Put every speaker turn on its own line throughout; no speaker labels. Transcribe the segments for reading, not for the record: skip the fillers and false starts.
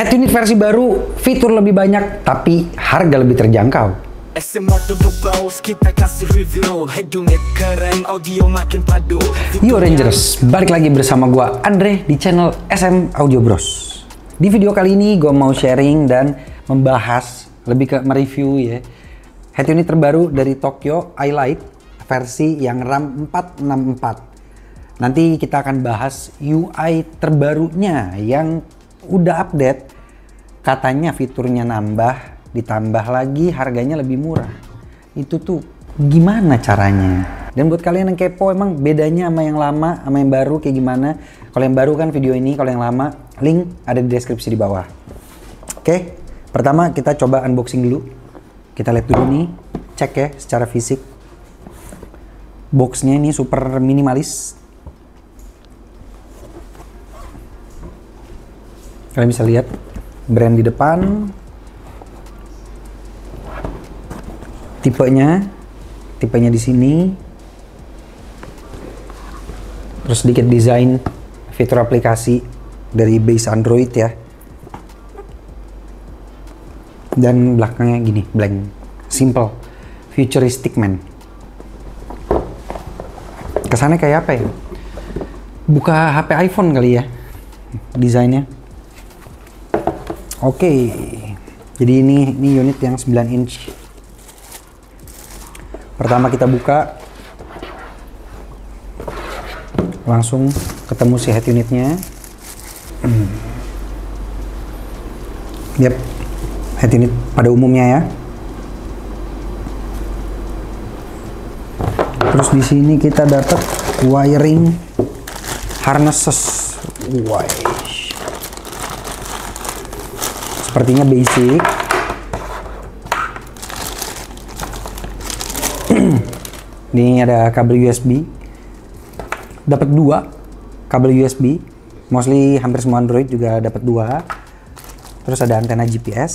Head unit versi baru, fitur lebih banyak, tapi harga lebih terjangkau. Yo Rangers, balik lagi bersama gua Andre di channel SM Audio Bros. Di video kali ini gua mau sharing dan membahas, lebih ke mereview ya, head unit terbaru dari Tokyo iLight versi yang RAM 464. Nanti kita akan bahas UI terbarunya yang udah update, katanya fiturnya nambah, ditambah lagi harganya lebih murah. Itu tuh gimana caranya? Dan buat kalian yang kepo emang bedanya sama yang lama sama yang baru kayak gimana? Kalau yang baru kan video ini, kalau yang lama link ada di deskripsi di bawah. Oke, pertama kita coba unboxing dulu. Kita lihat dulu nih, cek ya secara fisik. Boxnya ini super minimalis. Kalian bisa lihat brand di depan, tipenya di sini, terus sedikit desain fitur aplikasi dari base Android ya, dan belakangnya gini blank, simple, futuristic man. Kesannya kayak apa ya? Buka HP iPhone kali ya desainnya. Oke, jadi ini unit yang 9 inch. Pertama kita buka, langsung ketemu si head unitnya. Yep, head unit pada umumnya ya. Terus di sini kita dapat wiring harnesses. Sepertinya basic. Ini ada kabel USB. Dapat 2 kabel USB. Mostly hampir semua Android juga dapat 2. Terus ada antena GPS.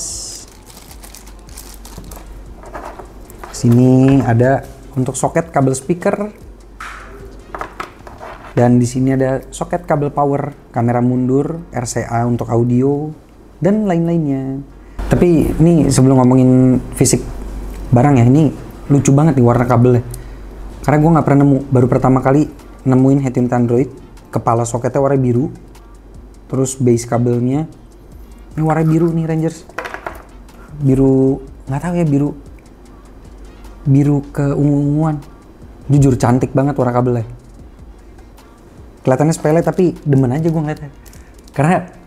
Sini ada untuk soket kabel speaker. Dan di sini ada soket kabel power, kamera mundur, RCA untuk audio, dan lain-lainnya. Tapi ini sebelum ngomongin fisik barang ya, ini lucu banget nih warna kabelnya. Karena gue nggak pernah nemu, baru pertama kali nemuin head unit Android, kepala soketnya warna biru, terus base kabelnya ini warna biru nih Rangers. Biru, nggak tahu ya, biru keungu-unguan. Jujur cantik banget warna kabelnya. Kelihatannya sepele tapi demen aja gue ngeliatnya. Karena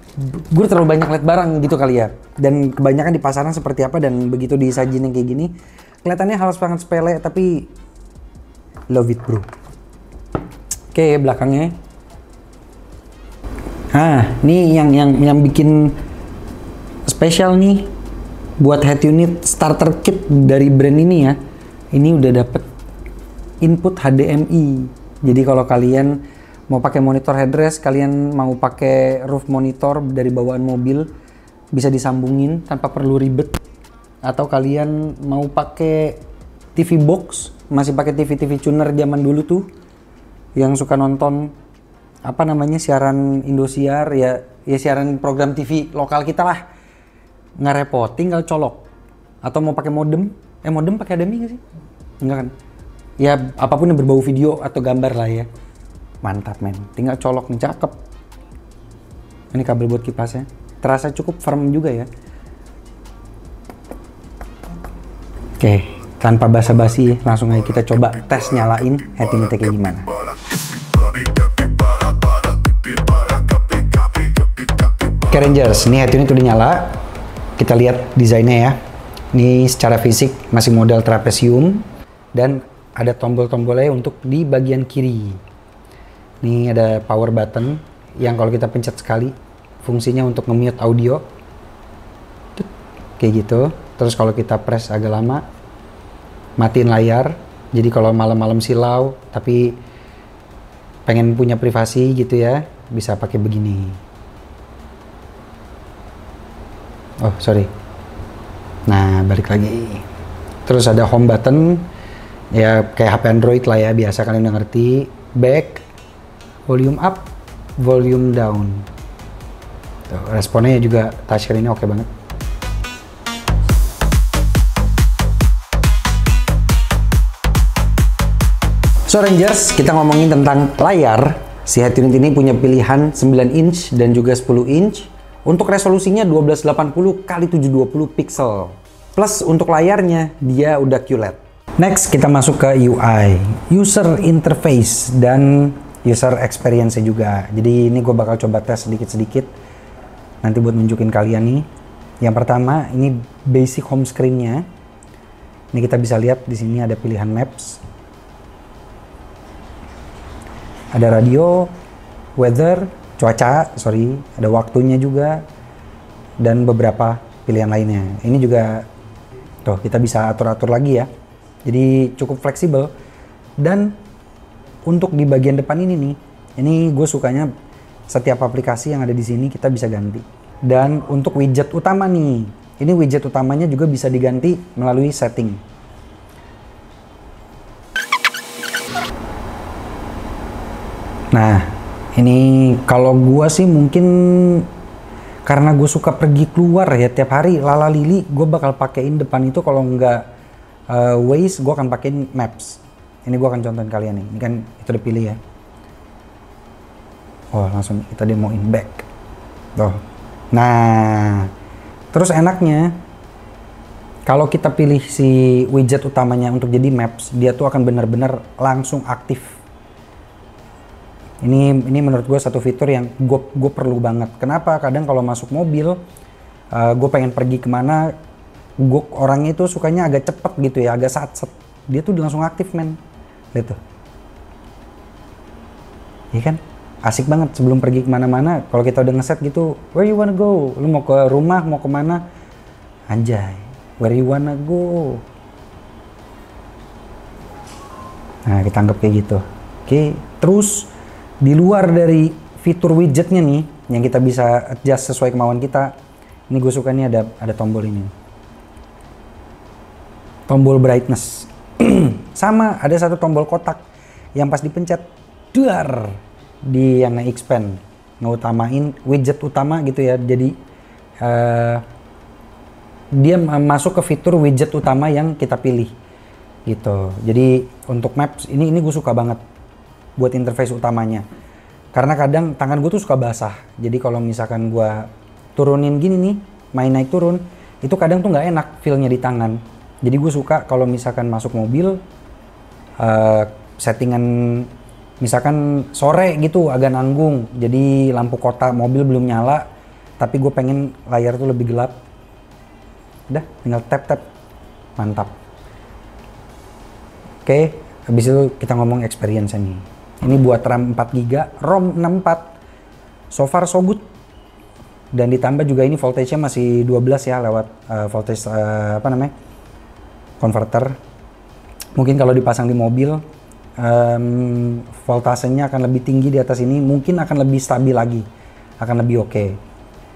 gue terlalu banyak liat barang gitu kali ya, dan kebanyakan di pasaran seperti apa, dan begitu disajin yang kayak gini kelihatannya hal sangat sepele tapi love it bro. Oke, belakangnya ini yang bikin spesial nih buat head unit starter kit dari brand ini ya. Ini udah dapet input HDMI, jadi kalau kalian mau pakai monitor headrest, kalian mau pakai roof monitor dari bawaan mobil, bisa disambungin tanpa perlu ribet. Atau kalian mau pakai TV box, masih pakai TV tuner zaman dulu tuh, yang suka nonton apa namanya, siaran Indosiar ya siaran program TV lokal kita lah, nggak repot, tinggal colok. Atau mau pakai modem, modem pakai HDMI nggak sih? Enggak kan? Ya apapun yang berbau video atau gambar lah ya. Mantap men, tinggal colok nih, cakep. Ini kabel buat kipasnya, terasa cukup firm juga ya. Oke, tanpa basa-basi langsung aja kita coba tes nyalain head unitnya kayak gimana. Oke Rangers, ini head unit udah nyala. Kita lihat desainnya ya. Ini secara fisik masih model trapesium, dan ada tombol-tombolnya untuk di bagian kiri. Ini ada power button yang kalau kita pencet sekali fungsinya untuk nge-mute audio. Kayak gitu. Terus kalau kita press agak lama, matiin layar. Jadi kalau malam-malam silau tapi pengen punya privasi gitu ya, bisa pakai begini. Oh sorry. Nah balik lagi. Terus ada home button, ya kayak HP Android lah ya, biasa kalian udah ngerti. Back, volume up, volume down. Tuh, responnya juga touchscreen ini oke banget. So Rangers, kita ngomongin tentang layar. Si head unit ini punya pilihan 9 inch dan juga 10 inch. Untuk resolusinya 1280 x 720 pixel. Plus untuk layarnya dia udah QLED. Next kita masuk ke UI, user interface dan user experience juga. Jadi ini gue bakal coba tes sedikit-sedikit nanti buat nunjukin kalian nih. Yang pertama ini basic home screen-nya. Ini kita bisa lihat di sini ada pilihan maps. Ada radio, weather, cuaca, ada waktunya juga, dan beberapa pilihan lainnya. Ini juga, tuh kita bisa atur-atur lagi ya. Jadi cukup fleksibel. Dan untuk di bagian depan ini nih, ini gue sukanya setiap aplikasi yang ada di sini kita bisa ganti. Dan untuk widget utama nih, ini widget utamanya juga bisa diganti melalui setting. Nah, ini kalau gua sih mungkin karena gue suka pergi keluar ya tiap hari lala lili, gue bakal pakein depan itu kalau nggak Waze, gue akan pakein Maps. Ini gue akan contohin kalian nih. Ini kan itu udah pilih ya. Oh, langsung kita demoin back. Tuh. Nah, terus enaknya kalau kita pilih si widget utamanya untuk jadi Maps, dia tuh akan benar-benar langsung aktif. Ini menurut gue satu fitur yang gue perlu banget. Kenapa? Kadang kalau masuk mobil, gue pengen pergi kemana, gue orangnya itu sukanya agak cepet gitu ya, agak satset. Dia tuh langsung aktif men. Lihat tuh. Iya kan? Asik banget sebelum pergi kemana-mana. Kalau kita udah ngeset gitu, where you wanna go? Lu mau ke rumah, mau kemana? Anjay, where you wanna go? Nah, kita anggap kayak gitu. Oke, terus di luar dari fitur widgetnya nih, yang kita bisa adjust sesuai kemauan kita, ini gue suka nih ada tombol ini. Tombol brightness. Sama, ada satu tombol kotak yang pas dipencet, duar, di yang nge-expand, ngeutamain widget utama gitu ya. Jadi dia masuk ke fitur widget utama yang kita pilih gitu. Jadi untuk Maps ini gue suka banget buat interface utamanya, karena kadang tangan gue tuh suka basah. Jadi kalau misalkan gue turunin gini nih, main naik turun, itu kadang tuh nggak enak feelnya di tangan. Jadi gue suka kalau misalkan masuk mobil, settingan misalkan sore gitu agak nanggung, jadi lampu kota mobil belum nyala, tapi gue pengen layar tuh lebih gelap, udah tinggal tap, mantap. Oke, habis itu kita ngomong experience nih. Ini buat RAM 4GB, ROM 64, so far so good. Dan ditambah juga ini voltage-nya masih 12 ya, lewat voltage converter. Mungkin kalau dipasang di mobil, voltasenya akan lebih tinggi di atas ini, mungkin akan lebih stabil lagi, akan lebih oke.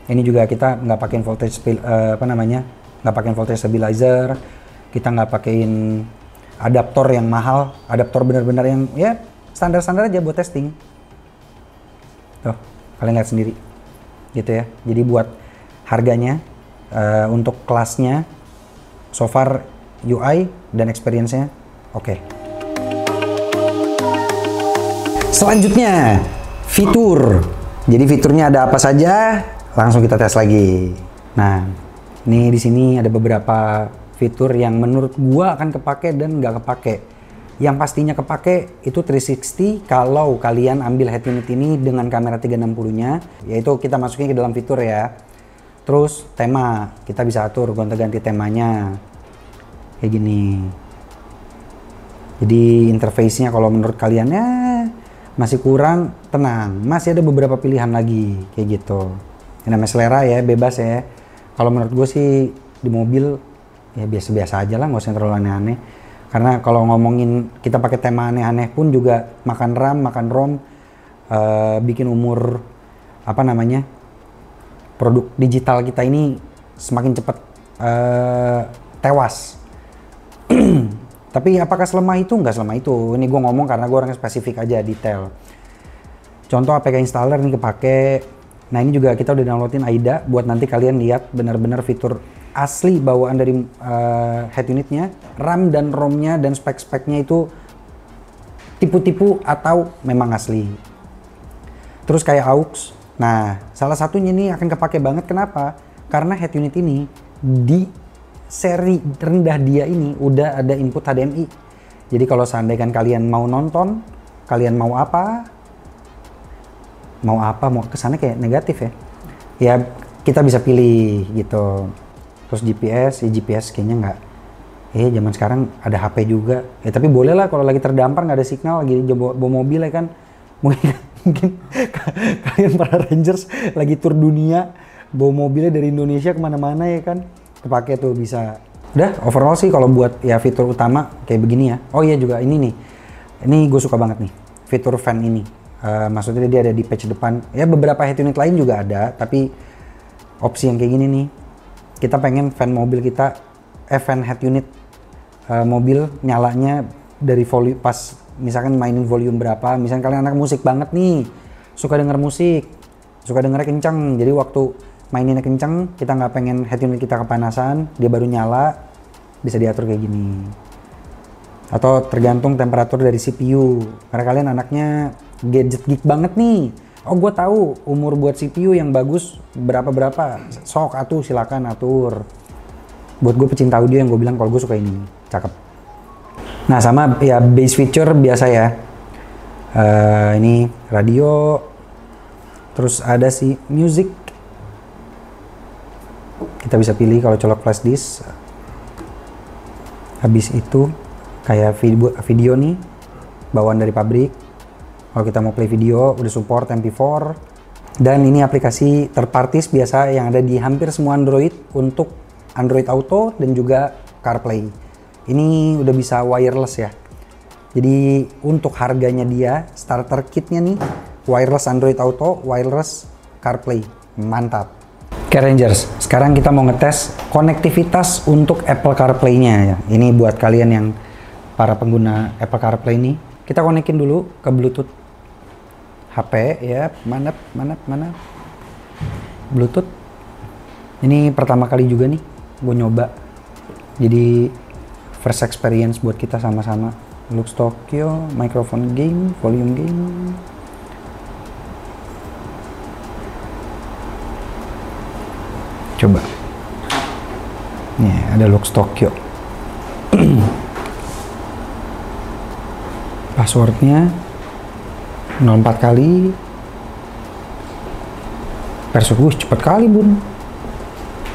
Ini juga kita nggak pakein voltage nggak pakein voltage stabilizer, kita nggak pakein adaptor yang mahal, adaptor benar-benar yang ya standar-standar aja buat testing. Tuh, kalian lihat sendiri gitu ya. Jadi buat harganya, untuk kelasnya, so far UI dan experience-nya oke. Selanjutnya, fitur. Jadi fiturnya ada apa saja? Langsung kita tes lagi. Nah, ini di sini ada beberapa fitur yang menurut gua akan kepake dan nggak kepake. Yang pastinya kepake itu 360 kalau kalian ambil head unit ini dengan kamera 360-nya, yaitu kita masukin ke dalam fitur ya. Terus tema, kita bisa atur gonta-ganti temanya. Kayak gini. Jadi interface-nya kalau menurut kalian ya masih kurang, tenang, masih ada beberapa pilihan lagi kayak gitu. Ini namanya selera ya, bebas ya. Kalau menurut gue sih di mobil ya biasa-biasa aja lah, nggak usah yang terlalu aneh-aneh. Karena kalau ngomongin kita pakai tema aneh-aneh pun juga makan RAM, makan ROM, bikin umur produk digital kita ini semakin cepat tewas. Tapi apakah selemah itu? Nggak selemah itu. Ini gue ngomong karena gue orang spesifik aja, detail. Contoh APK installer nih kepake, Nah ini juga kita udah downloadin AIDA buat nanti kalian lihat benar-benar fitur asli bawaan dari head unitnya, RAM dan ROM-nya dan spek-speknya itu tipu-tipu atau memang asli. Terus kayak aux. Nah salah satunya ini akan kepake banget, kenapa? Karena head unit ini di seri rendah dia ini udah ada input HDMI. Jadi kalau seandainya kalian mau nonton, kalian mau kesana kayak negatif ya. Ya kita bisa pilih gitu. Terus GPS kayaknya nggak. Zaman sekarang ada HP juga. Tapi boleh lah kalau lagi terdampar nggak ada signal, lagi bawa mobil ya kan. Mungkin kalian para Rangers lagi tur dunia, bawa mobilnya dari Indonesia kemana-mana ya kan. Kepake tuh bisa. Udah overall sih kalau buat ya fitur utama kayak begini ya. Oh iya juga ini nih. Ini gue suka banget nih. Fitur fan ini. Maksudnya dia ada di patch depan. Ya beberapa head unit lain juga ada, tapi opsi yang kayak gini nih. Kita pengen fan mobil kita, fan head unit mobil nyalanya dari volume pas misalkan mainin volume berapa. Misalkan kalian anak musik banget nih, suka denger musik, suka dengernya kenceng. Jadi waktu maininnya kenceng, kita nggak pengen head unit kita kepanasan, dia baru nyala, bisa diatur kayak gini. Atau tergantung temperatur dari CPU. Karena kalian anaknya gadget geek banget nih. Oh gue tahu umur buat CPU yang bagus berapa. Sok atuh silakan atur. Buat gue pecinta audio yang gue bilang kalau gue suka ini. Cakep. Nah sama ya base feature biasa ya. Ini radio. Terus ada sih music. Kita bisa pilih kalau colok flash disk. Habis itu kayak video nih. Bawaan dari pabrik. Kalau kita mau play video, udah support MP4. Dan ini aplikasi third parties biasa yang ada di hampir semua Android untuk Android Auto dan juga CarPlay. Ini udah bisa wireless ya. Jadi untuk harganya dia, starter kitnya nih, wireless Android Auto, wireless CarPlay. Mantap. Oke Rangers, sekarang kita mau ngetes konektivitas untuk Apple CarPlay-nya ya. Ini buat kalian yang para pengguna Apple CarPlay nih. Kita konekin dulu ke Bluetooth HP ya, mana Bluetooth. Ini pertama kali juga nih gue nyoba, jadi first experience buat kita sama-sama. Lux Tokyo, microphone gain, volume gain. Coba nih ada Lux Tokyo. Passwordnya 04 kali. Persuk, cepet kali bun.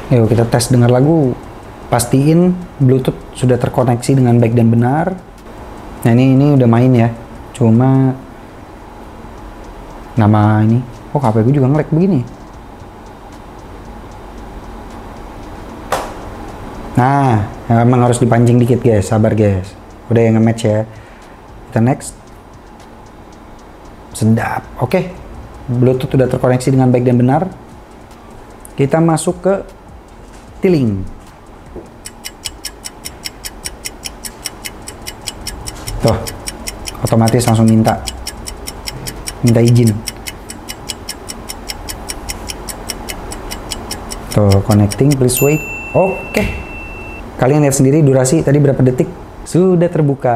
Yuk kita tes dengar lagu. Pastiin Bluetooth sudah terkoneksi dengan baik dan benar. Nah ini udah main ya. Cuma nama ini, oh HP gue juga nge-lag begini. Nah emang harus dipancing dikit guys, sabar guys. Udah yang nge-match ya. Kita next. Sedap. Oke. Bluetooth sudah terkoneksi dengan baik dan benar. Kita masuk ke tiling. Tuh. Otomatis langsung minta izin. Tuh, connecting, please wait. Oke. Kalian lihat sendiri durasi tadi berapa detik. Sudah terbuka.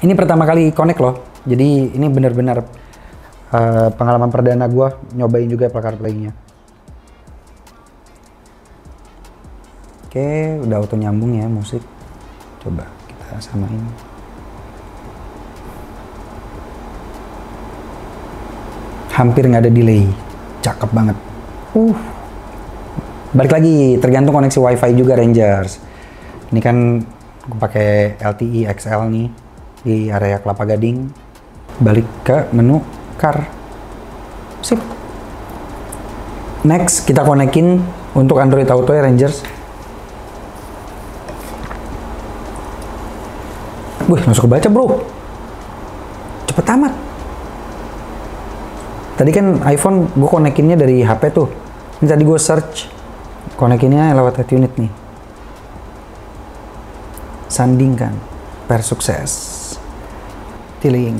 Ini pertama kali connect loh. Jadi ini benar-benar pengalaman perdana gue nyobain juga Apple CarPlay-nya. Oke, udah auto nyambung ya musik. Coba kita samain. Hampir nggak ada delay. Cakep banget. Balik lagi, tergantung koneksi WiFi juga Rangers. Ini kan gue pakai LTE XL nih di area Kelapa Gading. Balik ke menu car. Sip. Next kita konekin untuk Android Auto ya Rangers. Wih, langsung kebaca bro. Cepet amat. Tadi kan iPhone gue konekinnya dari HP tuh. Ini tadi gue search, konekinnya lewat head unit nih. Sandingkan. Per sukses. Tiling.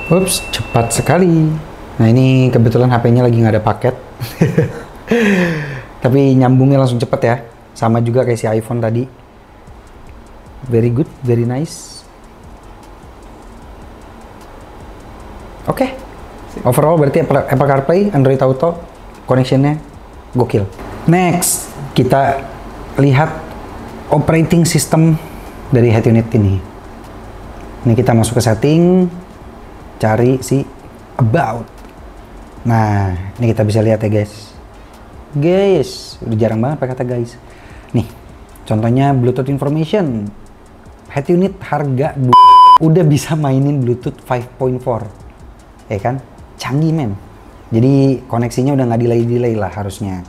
Ups, cepat sekali. Nah ini kebetulan HP-nya lagi nggak ada paket. Tapi nyambungnya langsung cepet ya. Sama juga kayak si iPhone tadi. Very good, very nice. Oke. Overall berarti Apple CarPlay, Android Auto, connection-nya gokil. Next, kita lihat operating system dari head unit ini. Ini kita masuk ke setting, cari si about. Nah, ini kita bisa lihat ya guys. Guys, udah jarang banget pakai kata guys. Nih, contohnya Bluetooth information. Head unit harga udah bisa mainin Bluetooth 5.4. Ya kan? Canggih men. Jadi koneksinya udah nggak delay lah harusnya.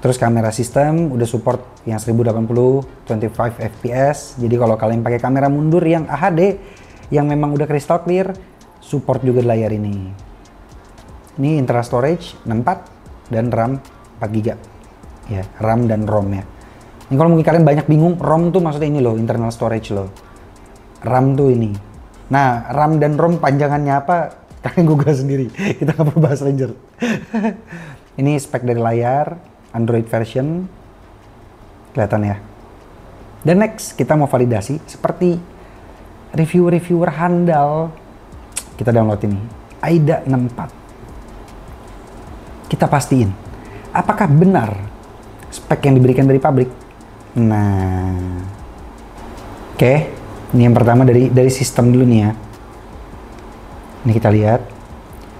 Terus kamera sistem udah support yang 1080 25 fps. Jadi kalau kalian pakai kamera mundur yang HD yang memang udah crystal clear, support juga di layar ini. Ini internal storage 64 dan RAM 4GB. Ya, RAM dan ROM ya. Ini kalau mungkin kalian banyak bingung, ROM tuh maksudnya ini loh, internal storage loh. RAM tuh ini. Nah, RAM dan ROM panjangannya apa? Kalian google sendiri. Kita nggak perlu bahas Ranger. Ini spek dari layar, Android version. Kelihatan ya. Dan next, kita mau validasi seperti reviewer handal. Kita download ini. AIDA 64. Kita pastiin. Apakah benar spek yang diberikan dari pabrik? Nah. Oke. Ini yang pertama dari sistem dulu nih ya. Ini kita lihat.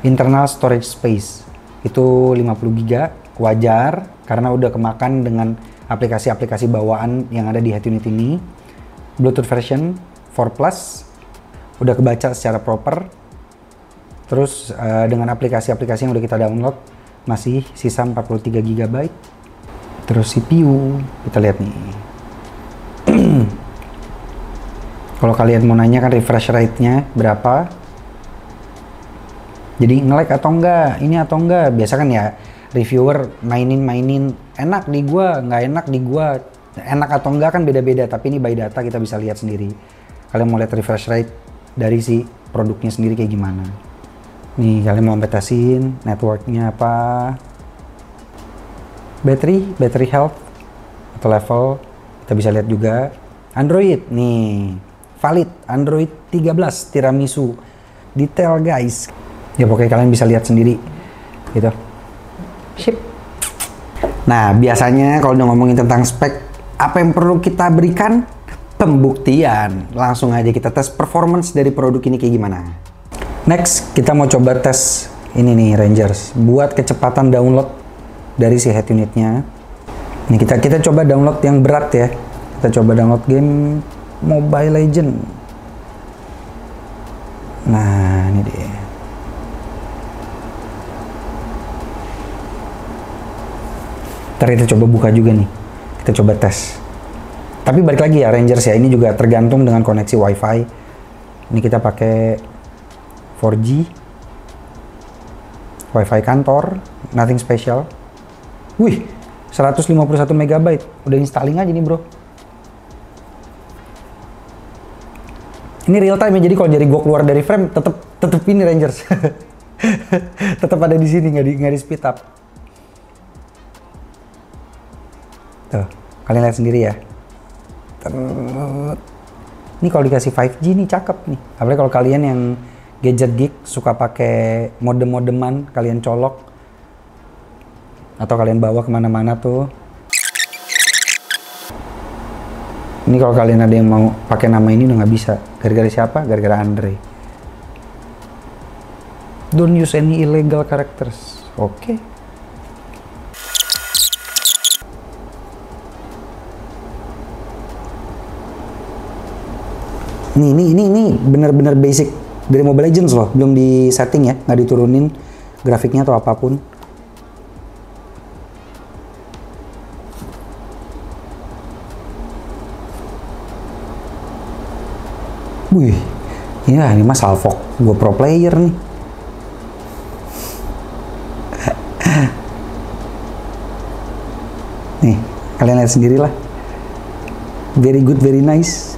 Internal storage space. Itu 50GB. Wajar. Karena udah kemakan dengan aplikasi-aplikasi bawaan yang ada di head unit ini. Bluetooth version 4 Plus. Udah kebaca secara proper. Terus dengan aplikasi-aplikasi yang udah kita download. Masih sisa 43GB. Terus CPU. Kita lihat nih. Kalau kalian mau nanya kan refresh rate-nya berapa? Jadi nge-lag atau enggak? Ini atau enggak? Biasa kan ya reviewer mainin enak di gua, nggak enak di gua. Enak atau enggak kan beda-beda, tapi ini by data kita bisa lihat sendiri. Kalian mau lihat refresh rate dari si produknya sendiri kayak gimana. Nih kalian mau batasin networknya apa? Battery health atau level kita bisa lihat juga. Android nih valid Android 13 tiramisu. Detail guys. Ya pokoknya kalian bisa lihat sendiri gitu. Sip. Nah biasanya kalau udah ngomongin tentang spek, apa yang perlu kita berikan? Pembuktian. Langsung aja kita tes performance dari produk ini kayak gimana. Next kita mau coba tes ini nih Rangers, buat kecepatan download dari si head unitnya. Ini kita coba download yang berat ya. Kita coba download game Mobile Legend. Nah ini dia. Ntar kita coba buka juga nih. Kita coba tes. Tapi balik lagi ya Rangers ya, ini juga tergantung dengan koneksi WiFi. Ini kita pakai 4G. WiFi kantor, nothing special. Wih, 151 MB. Udah installing aja nih bro. Ini real time ya, jadi kalau jari gua keluar dari frame tetep ini Rangers. Tetap ada di sini, nggak di speed up. Tuh, kalian lihat sendiri ya. Ini kalau dikasih 5G nih cakep nih. Apalagi kalau kalian yang gadget geek suka pakai modem-modeman, kalian colok atau kalian bawa kemana-mana tuh. Ini kalau kalian ada yang mau pakai nama ini udah nggak bisa. Gara-gara siapa? Gara-gara Andre. Don't use any illegal characters. Oke. Ini bener-bener basic dari Mobile Legends loh, belum di setting ya, nggak diturunin grafiknya atau apapun. Wih, ya ini mah Salfok, gue pro player nih. Nih, kalian lihat sendirilah. Very good, very nice.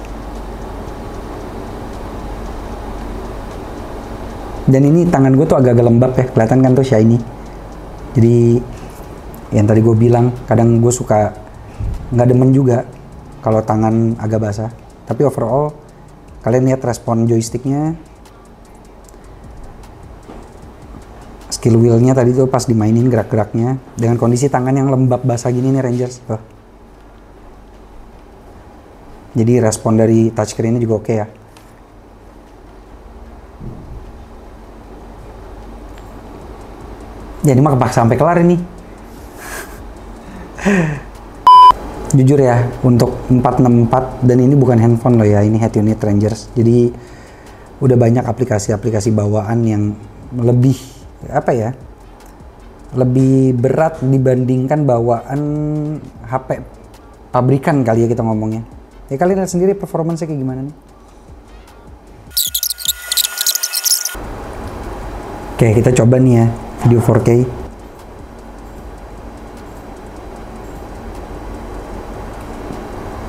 Dan ini tangan gue tuh agak-agak lembab ya, kelihatan kan tuh shiny. Jadi yang tadi gue bilang, kadang gue suka nggak demen juga kalau tangan agak basah. Tapi overall, kalian lihat respon joysticknya, skill wheelnya tadi tuh pas dimainin gerak-geraknya dengan kondisi tangan yang lembab basah gini nih Rangers. Tuh. Jadi respon dari touchscreen-nya juga oke ya. Jadi mah kepaksa sampai kelar ini. Jujur ya, untuk 464 dan ini bukan handphone loh ya, ini head unit Rangers. Jadi udah banyak aplikasi-aplikasi bawaan yang lebih apa ya? Lebih berat dibandingkan bawaan HP pabrikan kali ya kita ngomongnya. Ya kalian lihat sendiri performance-nya kayak gimana nih. Oke, kita coba nih ya. Video 4K.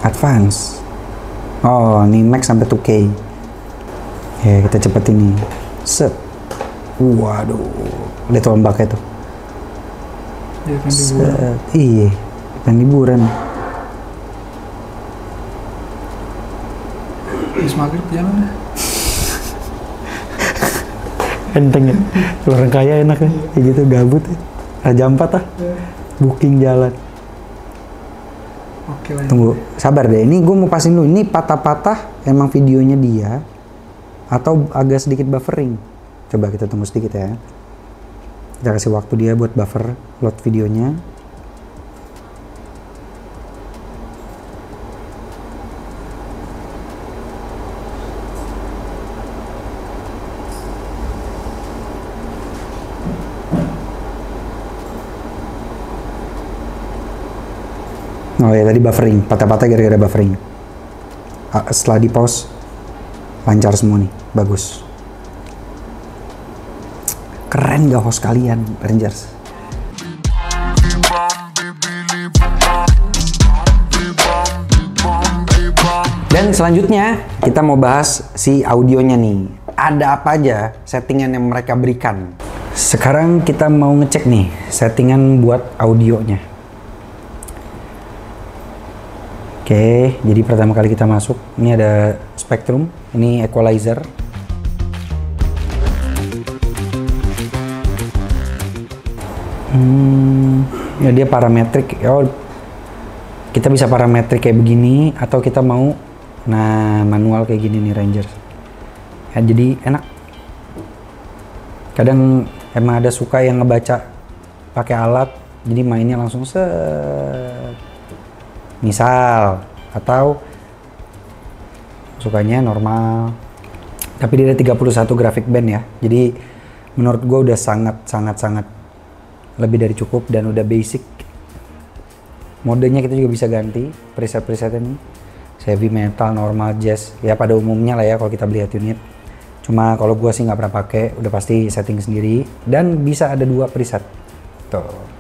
Advance. Oh, ini max sampai 2K. Ya, kita cepetin nih. Set. Waduh. Lihat ombaknya tuh.
Ya, kan liburan.
Iya, kan liburan.
Habis maghrib jalan deh.
Enteng ya, orang kaya enak ya, kayak gitu gabut ya. Raja 4 ah, booking jalan.
Oke lah.
Tunggu, sabar deh, ini gue mau pasin dulu, ini patah-patah emang videonya dia atau agak sedikit buffering. Coba kita tunggu sedikit ya. Kita kasih waktu dia buat buffer load videonya. Oh ya tadi buffering, patah-patah gara-gara buffering. Setelah di pause, lancar semua nih, bagus. Keren gak host kalian, Rangers? Dan selanjutnya kita mau bahas si audionya nih. Ada apa aja settingan yang mereka berikan. Sekarang kita mau ngecek nih settingan buat audionya. Oke, jadi pertama kali kita masuk, ini ada Spectrum, ini equalizer. Ya dia parametrik. Oh, kita bisa parametrik kayak begini, atau kita mau, nah manual kayak gini nih Rangers. Ya, jadi enak. Kadang emang ada suka yang ngebaca pakai alat, jadi mainnya langsung set. Misal, atau sukanya normal tapi dia ada 31 graphic band ya, jadi menurut gue udah sangat lebih dari cukup dan udah basic. Modenya kita juga bisa ganti preset-presetnya nih, heavy metal, normal, jazz ya pada umumnya lah ya kalau kita beli head unit. Cuma kalau gue sih nggak pernah pakai, udah pasti setting sendiri dan bisa ada 2 preset tuh.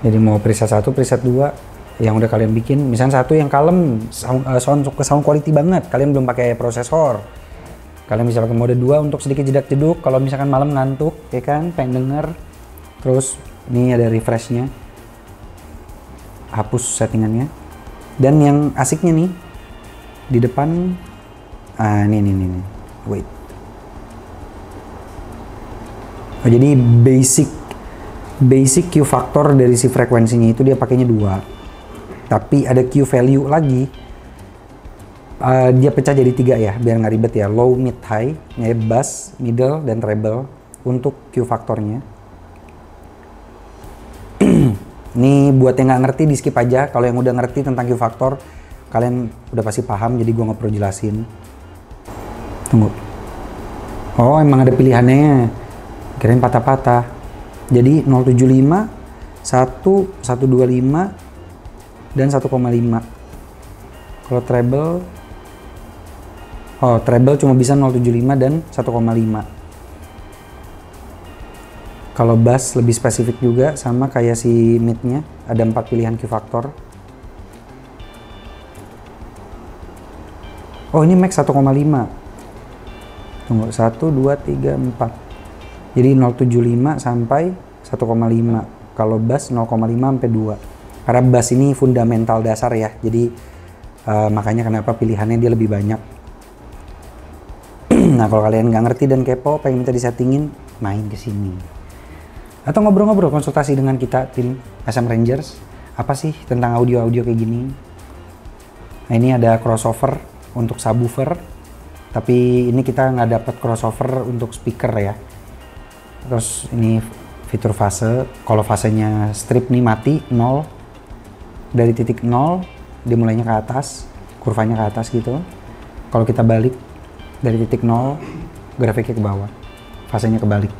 Jadi mau preset 1, preset 2 yang udah kalian bikin. Misalnya 1 yang kalem, sound quality banget, kalian belum pakai prosesor. Kalian bisa pakai mode 2 untuk sedikit jedak-jeduk kalau misalkan malam ngantuk, ya kan, pengen denger. Terus ini ada refreshnya. Hapus settingannya. Dan yang asiknya nih di depan, ini. Wait. Oh, jadi basic Q factor dari si frekuensinya itu dia pakainya 2, tapi ada Q value lagi, dia pecah jadi 3 ya biar nggak ribet ya, low, mid, high, bass, middle, dan treble untuk Q faktornya. Ini buat yang nggak ngerti di skip aja, kalau yang udah ngerti tentang Q factor kalian udah pasti paham, jadi gua nggak perlu jelasin. Tunggu, oh emang ada pilihannya, kirain patah-patah. Jadi 075, 1, 125, dan 1,5. Kalau treble, treble cuma bisa 075 dan 1,5. Kalau bass lebih spesifik juga, sama kayak si mid-nya, ada 4 pilihan Q factor. Oh ini max 1,5. Tunggu, 1, 2, 3, 4. Jadi 0,75 sampai 1,5. Kalau bass 0,5 sampai 2. Karena bass ini fundamental dasar ya. Jadi makanya kenapa pilihannya dia lebih banyak. Nah, kalau kalian nggak ngerti dan kepo, pengen minta disettingin, main ke sini. Atau ngobrol-ngobrol, konsultasi dengan kita tim SM Rangers. Apa sih tentang audio-audio kayak gini? Nah, ini ada crossover untuk subwoofer. Tapi ini kita nggak dapat crossover untuk speaker ya. Terus ini fitur fase. Kalau fasenya strip nih mati, 0. Dari titik 0, dia mulainya ke atas, kurvanya ke atas gitu. Kalau kita balik, dari titik 0, grafiknya ke bawah. Fasenya kebalik.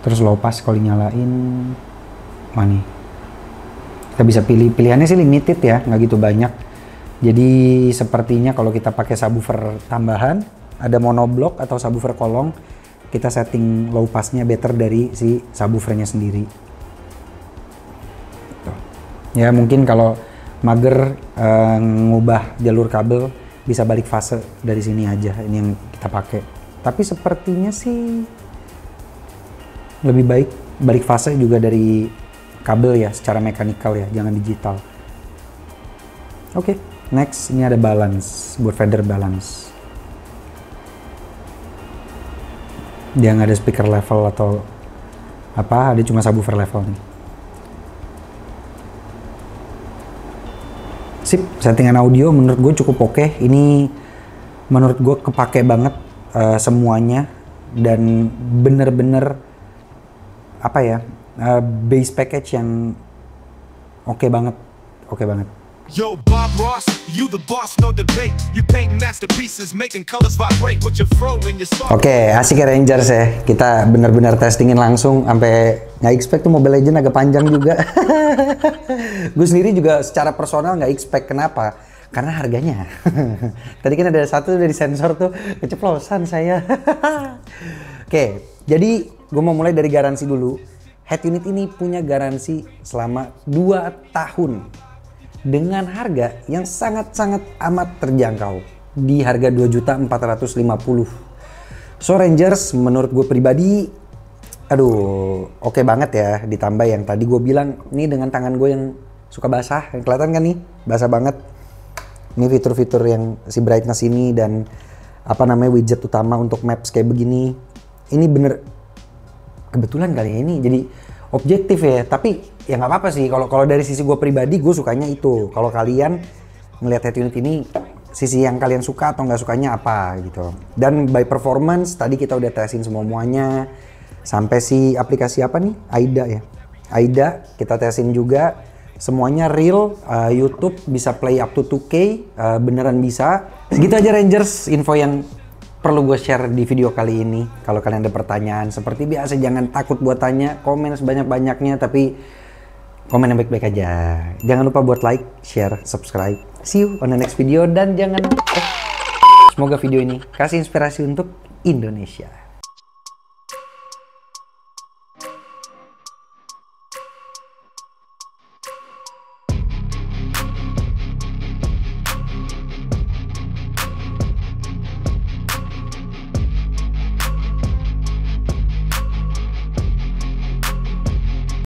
Terus low pass kalau nyalain, nih. Kita bisa pilih, pilihannya sih limited ya, nggak gitu banyak. Jadi sepertinya kalau kita pakai subwoofer tambahan, ada monoblock atau subwoofer kolong, kita setting low passnya better dari si subwoofernya sendiri. Tuh. Ya mungkin kalau mager ngubah jalur kabel, bisa balik fase dari sini aja, ini yang kita pakai. Tapi sepertinya sih lebih baik balik fase juga dari kabel ya, secara mekanikal ya, jangan digital. Oke, next ini ada balance, buat fader balance. Dia nggak ada speaker level atau apa, ada cuma subwoofer level nih. Sip, settingan audio menurut gue cukup oke. Ini menurut gue kepake banget semuanya, dan bener-bener apa ya, base package yang oke banget.
Yo, Bob Ross, you the boss, no debate. You paint masterpieces, making colors vibrate with your fro and your song.
Oke, asik ya Rangers ya. Kita benar-benar testingin langsung sampai nggak expect tuh Mobile Legends agak panjang juga. Gue sendiri juga secara personal nggak expect. Kenapa? Karena harganya. Tadi kan ada satu dari sensor tuh keceplosan saya. Oke, jadi gue mau mulai dari garansi dulu. Head unit ini punya garansi selama 2 tahun. Dengan harga yang sangat-sangat amat terjangkau, di harga 2.450.000. So Rangers, menurut gue pribadi, aduh oke banget ya. Ditambah yang tadi gue bilang, ini dengan tangan gue yang suka basah, yang kelihatan kan nih, basah banget. Ini fitur-fitur yang si brightness ini dan apa namanya widget utama untuk maps kayak begini. Ini bener kebetulan kali ya, ini jadi objektif ya, tapi ya nggak apa-apa sih. Kalau dari sisi gue pribadi, gue sukanya itu. Kalau kalian ngelihat head unit ini, sisi yang kalian suka atau nggak sukanya apa gitu. Dan by performance, tadi kita udah tesin semuanya. Sampai si aplikasi apa nih? AIDA ya. AIDA kita tesin juga. Semuanya real, YouTube bisa play up to 2K, beneran bisa. Segitu aja Rangers, info yang perlu gue share di video kali ini. Kalau kalian ada pertanyaan, seperti biasa jangan takut buat tanya, komen sebanyak-banyaknya, tapi komen yang baik-baik aja. Jangan lupa buat like, share, subscribe. See you on the next video, dan jangan semoga video ini kasih inspirasi untuk Indonesia.